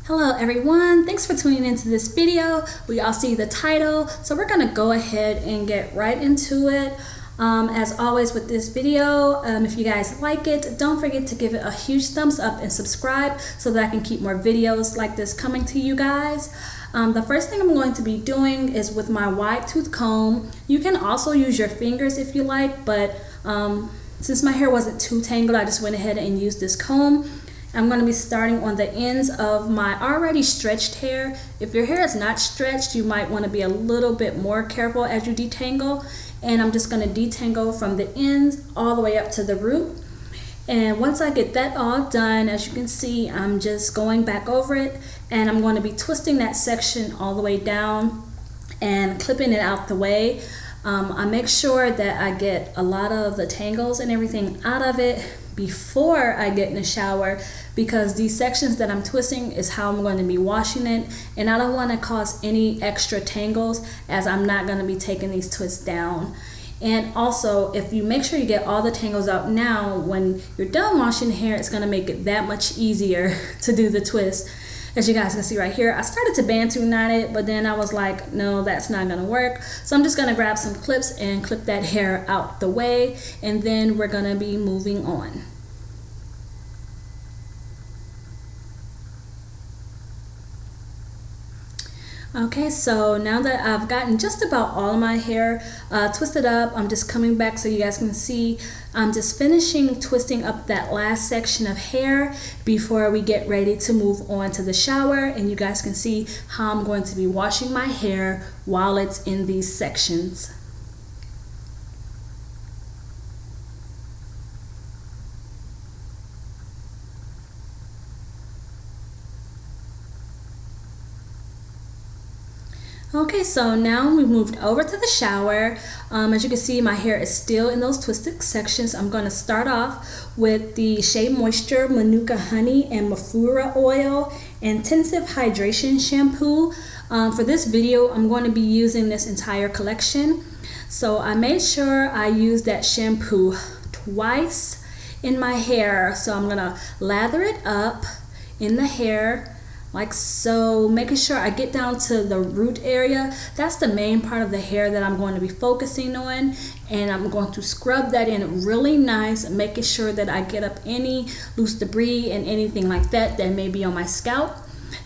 Hello everyone, thanks for tuning into this video. We all see the title, so we're gonna go ahead and get right into it. As always with this video, if you guys like it, don't forget to give it a huge thumbs up and subscribe so that I can keep more videos like this coming to you guys. The first thing I'm going to be doing is with my wide tooth comb. You can also use your fingers if you like, but since my hair wasn't too tangled, I just went ahead and used this comb. I'm going to be starting on the ends of my already stretched hair. If your hair is not stretched, you might want to be a little bit more careful as you detangle. And I'm just going to detangle from the ends all the way up to the root. And once I get that all done, as you can see, I'm just going back over it, and I'm going to be twisting that section all the way down and clipping it out the way. I make sure that I get a lot of the tangles and everything out of it before I get in the shower, because these sections that I'm twisting is how I'm going to be washing it, and I don't want to cause any extra tangles as I'm not going to be taking these twists down. And also, if you make sure you get all the tangles out now, when you're done washing hair, it's going to make it that much easier to do the twist. As you guys can see right here, I started to bantu knot it, but then I was like, no, that's not gonna work. So I'm just gonna grab some clips and clip that hair out the way, and then we're gonna be moving on. Okay, so now that I've gotten just about all of my hair twisted up, I'm just coming back so you guys can see. I'm just finishing twisting up that last section of hair before we get ready to move on to the shower, and you guys can see how I'm going to be washing my hair while it's in these sections. Okay, so now we've moved over to the shower. As you can see, my hair is still in those twisted sections. I'm going to start off with the Shea Moisture Manuka Honey and Mafura Oil Intensive Hydration Shampoo. For this video, I'm going to be using this entire collection. So I made sure I used that shampoo twice in my hair. So I'm going to lather it up in the hair like so, making sure I get down to the root area. That's the main part of the hair that I'm going to be focusing on, and I'm going to scrub that in really nice, making sure that I get up any loose debris and anything like that that may be on my scalp.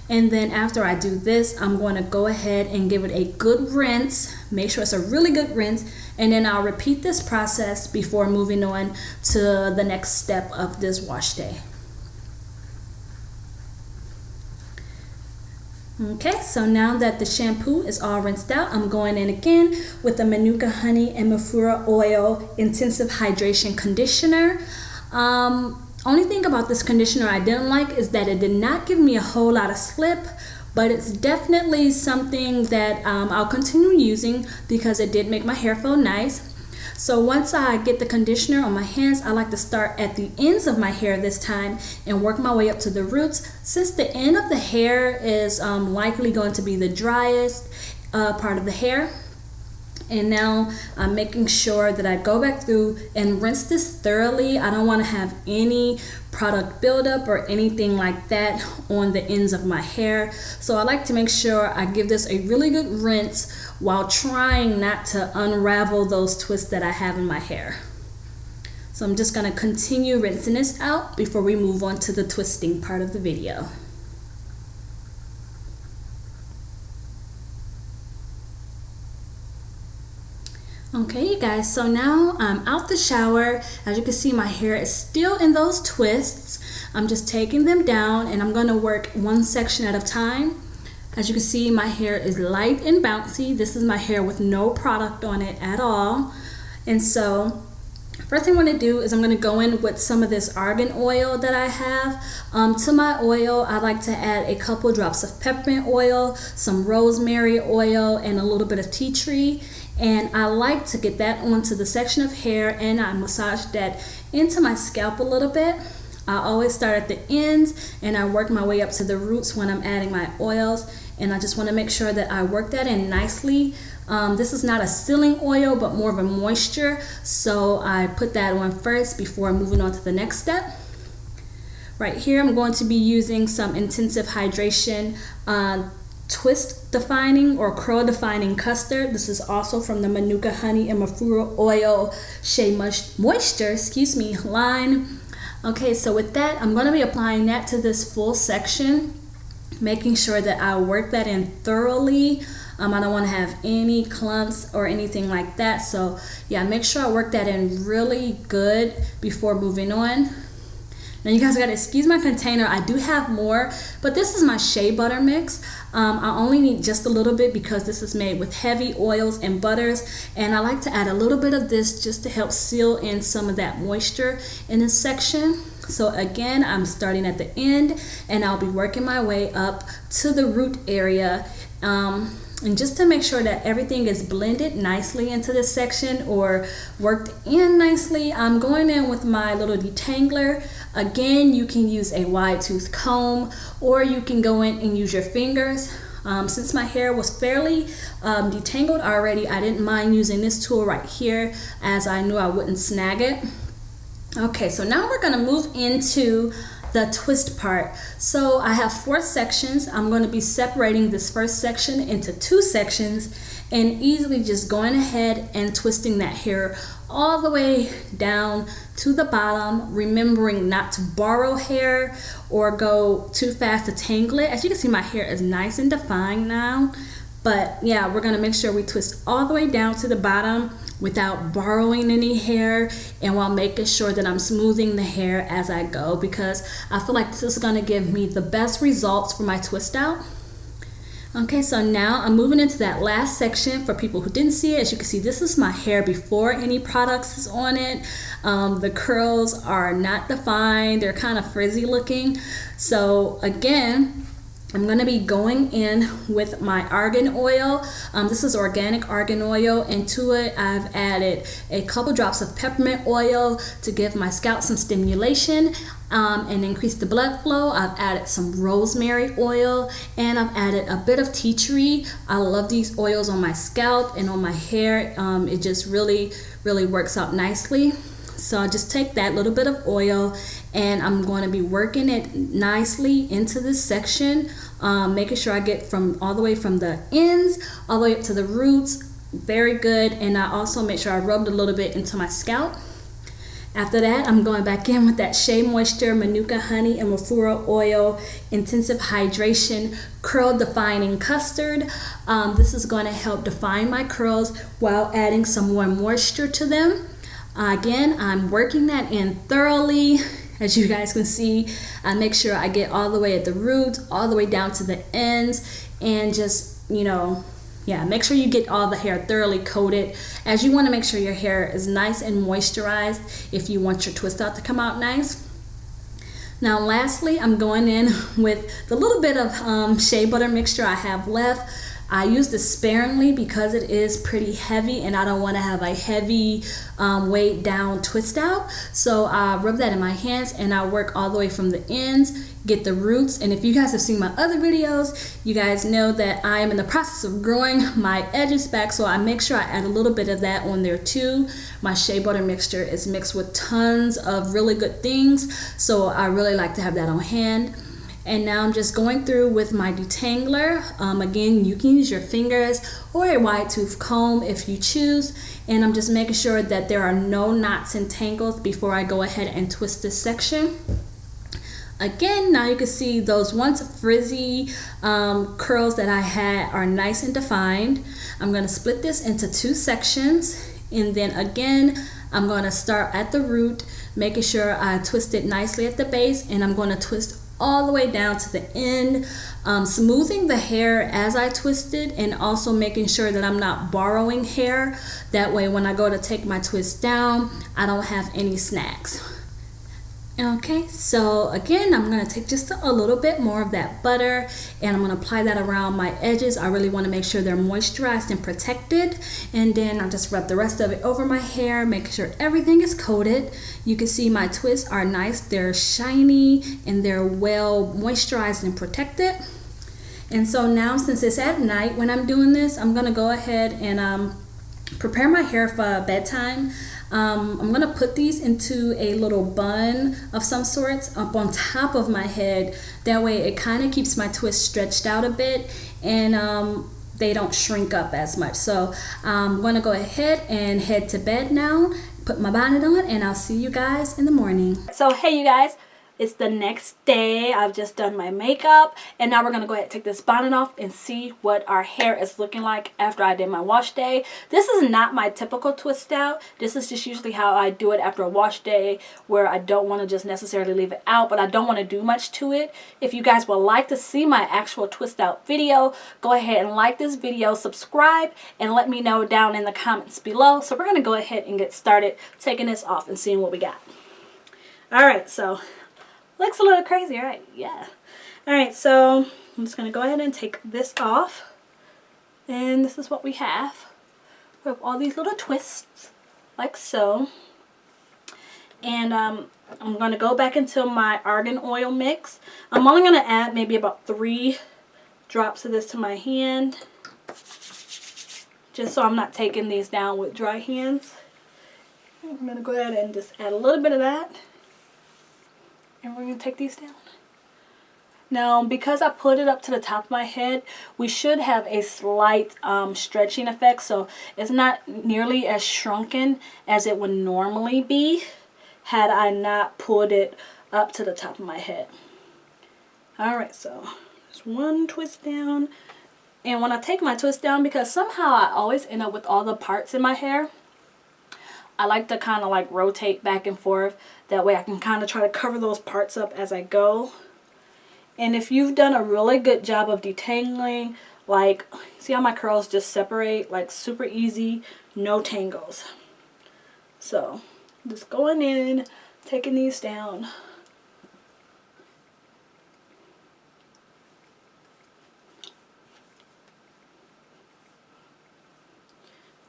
And then after I do this, I'm going to go ahead and give it a good rinse. Make sure it's a really good rinse, and then I'll repeat this process before moving on to the next step of this wash day. Okay, so now that the shampoo is all rinsed out, I'm going in again with the Manuka Honey and Mafura Oil Intensive Hydration Conditioner. Only thing about this conditioner I didn't like is that it did not give me a whole lot of slip, but it's definitely something that I'll continue using because it did make my hair feel nice. So once I get the conditioner on my hands, I like to start at the ends of my hair this time and work my way up to the roots, since the end of the hair is likely going to be the driest part of the hair. And now I'm making sure that I go back through and rinse this thoroughly. I don't want to have any product buildup or anything like that on the ends of my hair. So I like to make sure I give this a really good rinse while trying not to unravel those twists that I have in my hair. So I'm just going to continue rinsing this out before we move on to the twisting part of the video. Okay, you guys, so now I'm out the shower. As you can see, my hair is still in those twists. I'm just taking them down, and I'm going to work one section at a time. As you can see, my hair is light and bouncy. This is my hair with no product on it at all. And so first thing I'm going to do is I'm going to go in with some of this argan oil that I have. To my oil, I like to add a couple drops of peppermint oil, some rosemary oil, and a little bit of tea tree. And I like to get that onto the section of hair, and I massage that into my scalp a little bit. I always start at the ends and I work my way up to the roots when I'm adding my oils, and I just want to make sure that I work that in nicely. This is not a sealing oil but more of a moisture, so I put that on first before moving on to the next step. Right here, I'm going to be using some Intensive Hydration Twist Defining or Curl Defining Custard. This is also from the Manuka Honey and Mafura Oil Shea Moisture, line. Okay, so with that, I'm going to be applying that to this full section, making sure that I work that in thoroughly. I don't want to have any clumps or anything like that. So yeah, make sure I work that in really good before moving on. Now you guys gotta excuse my container. I do have more, but this is my shea butter mix. I only need just a little bit because this is made with heavy oils and butters, and I like to add a little bit of this just to help seal in some of that moisture in this section. So again, I'm starting at the end and I'll be working my way up to the root area. And just to make sure that everything is blended nicely into this section or worked in nicely, I'm going in with my little detangler. Again, you can use a wide tooth comb or you can go in and use your fingers. Since my hair was fairly detangled already, I didn't mind using this tool right here as I knew I wouldn't snag it. Okay, so now we're gonna move into the twist part. So I have 4 sections. I'm going to be separating this first section into 2 sections and easily just going ahead and twisting that hair all the way down to the bottom, remembering not to borrow hair or go too fast to tangle it. As you can see, my hair is nice and defined now, but yeah, we're going to make sure we twist all the way down to the bottom without borrowing any hair, and while making sure that I'm smoothing the hair as I go, because I feel like this is going to give me the best results for my twist out. Okay, so now I'm moving into that last section. For people who didn't see it, as you can see, this is my hair before any products is on it. The curls are not defined, they're kind of frizzy looking. So again, I'm going to be going in with my argan oil. This is organic argan oil, and to it I've added a couple drops of peppermint oil to give my scalp some stimulation and increase the blood flow. I've added some rosemary oil and I've added a bit of tea tree. I love these oils on my scalp and on my hair. It just really works out nicely. So I'll just take that little bit of oil and I'm going to be working it nicely into this section, making sure I get from all the way from the ends all the way up to the roots. Very good. And I also make sure I rubbed a little bit into my scalp. After that, I'm going back in with that Shea Moisture, Manuka Honey and Mafura Oil Intensive Hydration Curl Defining Custard. This is going to help define my curls while adding some more moisture to them. Again, I'm working that in thoroughly. As you guys can see, I make sure I get all the way at the roots, all the way down to the ends, and just, make sure you get all the hair thoroughly coated, as you want to make sure your hair is nice and moisturized if you want your twist out to come out nice. Now lastly, I'm going in with the little bit of shea butter mixture I have left. I use this sparingly because it is pretty heavy and I don't want to have a heavy weighed down twist out. So I rub that in my hands and I work all the way from the ends, get the roots. And if you guys have seen my other videos, you guys know that I am in the process of growing my edges back, so I make sure I add a little bit of that on there too. My shea butter mixture is mixed with tons of really good things, so I really like to have that on hand. And now I'm just going through with my detangler. Again, you can use your fingers or a wide tooth comb if you choose. And I'm just making sure that there are no knots and tangles before I go ahead and twist this section. Again, now you can see those once frizzy curls that I had are nice and defined. I'm going to split this into 2 sections. And then again, I'm going to start at the root, making sure I twist it nicely at the base. And I'm going to twist all the way down to the end, smoothing the hair as I twist it, and also making sure that I'm not borrowing hair. That way when I go to take my twist down, I don't have any snags. Okay, so again, I'm going to take just a little bit more of that butter and I'm going to apply that around my edges. I really want to make sure they're moisturized and protected, and then I'll just rub the rest of it over my hair, make sure everything is coated. You can see my twists are nice, they're shiny, and they're well moisturized and protected. And so now, since it's at night when I'm doing this, I'm going to go ahead and prepare my hair for bedtime. I'm going to put these into a little bun of some sorts up on top of my head. That way it kind of keeps my twist stretched out a bit, and they don't shrink up as much. So I'm going to go ahead and head to bed now, put my bonnet on, and I'll see you guys in the morning. So hey you guys, it's the next day. I've just done my makeup, and now we're going to go ahead and take this bonnet off and see what our hair is looking like after I did my wash day. This is not my typical twist out. This is just usually how I do it after a wash day, where I don't want to just necessarily leave it out, but I don't want to do much to it. If you guys would like to see my actual twist out video, go ahead and like this video, subscribe, and let me know down in the comments below. So we're going to go ahead and get started taking this off and seeing what we got. Alright, so looks a little crazy, right? Yeah. Alright, so I'm just going to go ahead and take this off. And this is what we have. We have all these little twists, like so. And I'm going to go back into my Argan Oil mix. I'm only going to add maybe about 3 drops of this to my hand, just so I'm not taking these down with dry hands. I'm going to go ahead and just add a little bit of that. And we're going to take these down. Now, because I put it up to the top of my head, we should have a slight stretching effect. So it's not nearly as shrunken as it would normally be had I not put it up to the top of my head. Alright, so there's one twist down. And when I take my twist down, because somehow I always end up with all the parts in my hair, I like to kind of like rotate back and forth. That way I can kind of try to cover those parts up as I go. And if you've done a really good job of detangling, like, see how my curls just separate? Like, super easy, no tangles. So, just going in, taking these down.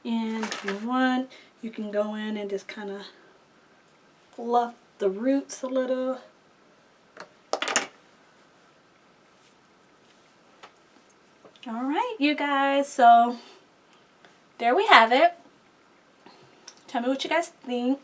And if you want, you can go in and just kind of fluff the roots a little. Alright, you guys, so there we have it. Tell me what you guys think.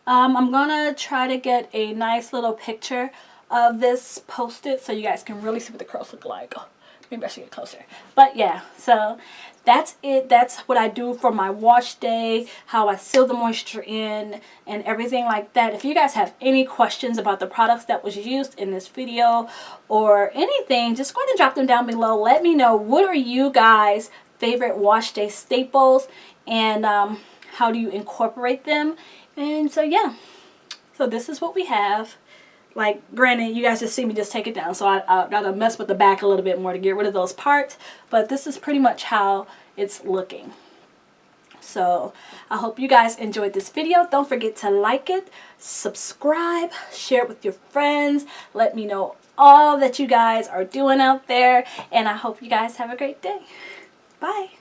I'm gonna try to get a nice little picture of this posted so you guys can really see what the curls look like. Oh, maybe I should get closer. But yeah, so that's it. That's what I do for my wash day, how I seal the moisture in, and everything like that. If you guys have any questions about the products that was used in this video or anything, just go ahead and drop them down below. Let me know, what are you guys' favorite wash day staples, and how do you incorporate them? And so yeah, so this is what we have. Like, granted, you guys just see me just take it down, so I gotta mess with the back a little bit more to get rid of those parts, but this is pretty much how it's looking. So I hope you guys enjoyed this video. Don't forget to like it, subscribe, share it with your friends, let me know all that you guys are doing out there, and I hope you guys have a great day. Bye.